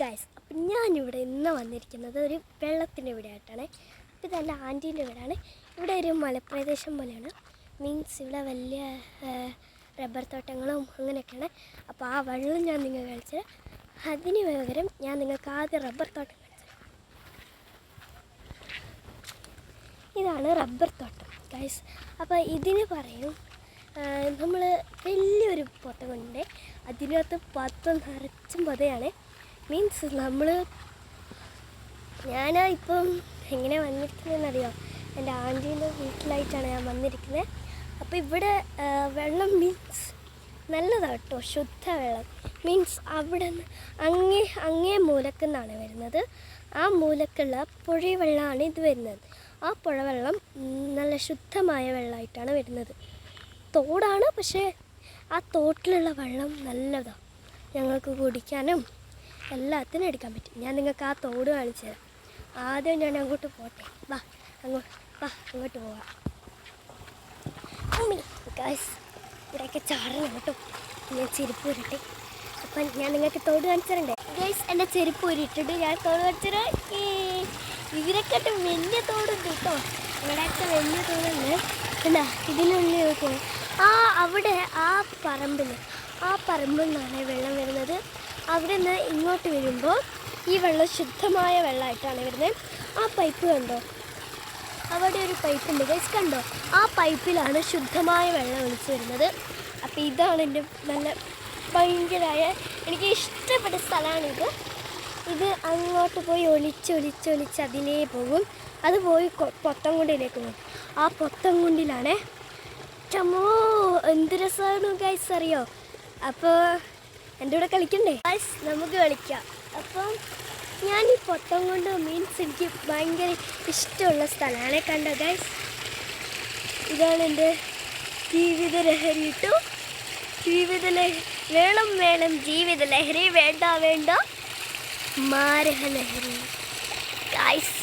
Guys, അപ്പം ഞാനിവിടെ ഇന്ന് വന്നിരിക്കുന്നത് ഒരു വെള്ളത്തിൻ്റെ വീടായിട്ടാണ്. അപ്പോൾ ഇതെൻ്റെ ആൻറ്റീൻ്റെ വീടാണ്. ഇവിടെ ഒരു മലപ്രദേശം പോലെയാണ്. മീൻസ് ഇവിടെ വലിയ റബ്ബർ തോട്ടങ്ങളും അങ്ങനെയൊക്കെയാണ്. അപ്പോൾ ആ വെള്ളം ഞാൻ നിങ്ങൾക്ക് കാണിച്ചു തരാം. അതിന് പകരം ഞാൻ നിങ്ങൾക്ക് ആദ്യം റബ്ബർ തോട്ടം കാണിച്ചു തരാം. ഇതാണ് റബ്ബർ തോട്ടം ഗൈസ്. അപ്പോൾ ഇതിന് പറയും നമ്മൾ വലിയൊരു പൊത്ത കൊണ്ട് അതിനകത്ത് പത്ത് നിറച്ചും പൊതയാണ്. മീൻസ് ഞാൻ ഇപ്പം എങ്ങനെ വന്നിരിക്കുന്നതെന്നറിയോ, എൻ്റെ ആൻറ്റീൻ്റെ വീട്ടിലായിട്ടാണ് ഞാൻ വന്നിരിക്കുന്നത്. അപ്പോൾ ഇവിടെ വെള്ളം മീൻസ് നല്ലതാണ് കേട്ടോ, ശുദ്ധ വെള്ളം. മീൻസ് അവിടെ നിന്ന് അങ്ങേ മൂലക്കുന്നാണ് വരുന്നത്. ആ മൂലക്കുള്ള പുഴവെള്ളമാണ് ഇത് വരുന്നത്. ആ പുഴവെള്ളം നല്ല ശുദ്ധമായ വെള്ളമായിട്ടാണ് വരുന്നത്. തോടാണ്, പക്ഷേ ആ തോട്ടിലുള്ള വെള്ളം നല്ലതാണ്. ഞങ്ങൾക്ക് കുടിക്കാനും എല്ലാത്തിനും എടുക്കാൻ പറ്റും. ഞാൻ നിങ്ങൾക്ക് ആ തോട് കാണിച്ചു തരാം. ആദ്യം ഞാൻ അങ്ങോട്ട് പോട്ടെ. അങ്ങോട്ട് പോവാം. ഗൈസ്, ഇവിടെയൊക്കെ ചാടണം കേട്ടോ. ഞാൻ ചെരുപ്പ് ഊരട്ടെ. അപ്പം ഞാൻ നിങ്ങൾക്ക് തോട് കാണിച്ചു തരണ്ടേ ഗൈസ്? എൻ്റെ ചെരുപ്പ് ഊരിയിട്ടുണ്ട്. ഞാൻ തോട് കാണിച്ചു തരാം. ഇതിനൊക്കെ വലിയ തോടുണ്ട് കേട്ടോ. ഇവിടെയൊക്കെ വലിയ തോടുണ്ട്. എന്താ ഇതിനുള്ളിൽ നോക്കുന്നത്? അവിടെ ആ പറമ്പിൽ നിന്നാണ് വെള്ളം വരുന്നത്. അവിടെ നിന്ന് ഇങ്ങോട്ട് വരുമ്പോൾ ഈ വെള്ളം ശുദ്ധമായ വെള്ളമായിട്ടാണ് വരുന്നത്. ആ പൈപ്പ് കണ്ടോ? അവിടെ ഒരു പൈപ്പുണ്ട് ഗൈസ്, കണ്ടോ? ആ പൈപ്പിലാണ് ശുദ്ധമായ വെള്ളം ഒലിച്ച് വരുന്നത്. അപ്പോൾ ഇതാണ് എൻ്റെ നല്ല ഭയങ്കരമായ എനിക്ക് ഇഷ്ടപ്പെട്ട സ്ഥലമാണിത്. ഇത് അങ്ങോട്ട് പോയി ഒലിച്ച് അതിലേ പോകും. അത് പോയി പൊത്തംകുണ്ടിലേക്ക് പോകും. ആ പൊത്തംകുണ്ടിലാണ് ചമോ എന്ത് രസമാണ് ഗൈസ്, അറിയോ? അപ്പോൾ എൻ്റെ കൂടെ കളിക്കണ്ടേ ഗൈസ്? നമുക്ക് കളിക്കാം. അപ്പം ഞാൻ ഈ പൊത്തംകുണ്ട് മീൻസ് എനിക്ക് ഭയങ്കര ഇഷ്ടമുള്ള സ്ഥലമാണ്. കണ്ടോ ഗൈസ്? ഇതാണ് എൻ്റെ ജീവിത ലഹരി കേട്ടോ. വേണം ജീവിത ലഹരി, വേണ്ട മാരകലഹരി ഗൈസ്.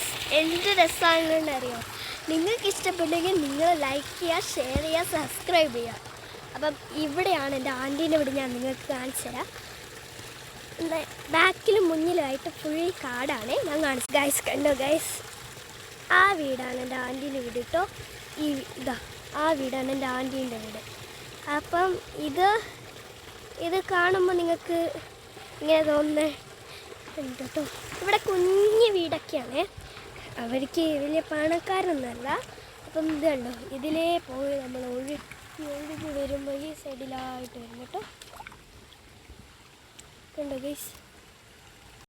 എന്ത് രസമാണെന്ന് അറിയോ? നിങ്ങൾക്ക് ഇഷ്ടപ്പെട്ടെങ്കിൽ നിങ്ങൾ ലൈക്ക് ചെയ്യുക, ഷെയർ ചെയ്യുക, സബ്സ്ക്രൈബ് ചെയ്യുക. അപ്പം ഇവിടെയാണ് എൻ്റെ ആൻറ്റീൻ്റെ വീട്. ഞാൻ നിങ്ങൾക്ക് കാണിച്ചു തരാം. ബാക്കിലും മുന്നിലുമായിട്ട് ഫുൾ കാടാണ്. ഞാൻ കാണിച്ചു ഗൈസ്. കണ്ടോ ഗൈസ്? ആ വീടാണ് എൻ്റെ ആൻറ്റീൻ്റെ വീട് കേട്ടോ. ആ വീടാണ് എൻ്റെ ആൻറ്റീൻ്റെ വീട്. അപ്പം ഇത് കാണുമ്പോൾ നിങ്ങൾക്ക് ഇങ്ങനെ തോന്നുന്നത് കേട്ടോ. ഇവിടെ കുഞ്ഞു വീടൊക്കെയാണ്. അവർക്ക് വലിയ പണക്കാരൊന്നുമല്ല. അപ്പം ഇത് കണ്ടോ, ഇതിലേ പോയി നമ്മൾ ഒഴുകി വരുമ്പോൾ ഈ സൈഡിലായിട്ട് വരും കേട്ടോ. കണ്ടോ ഗൈസ്?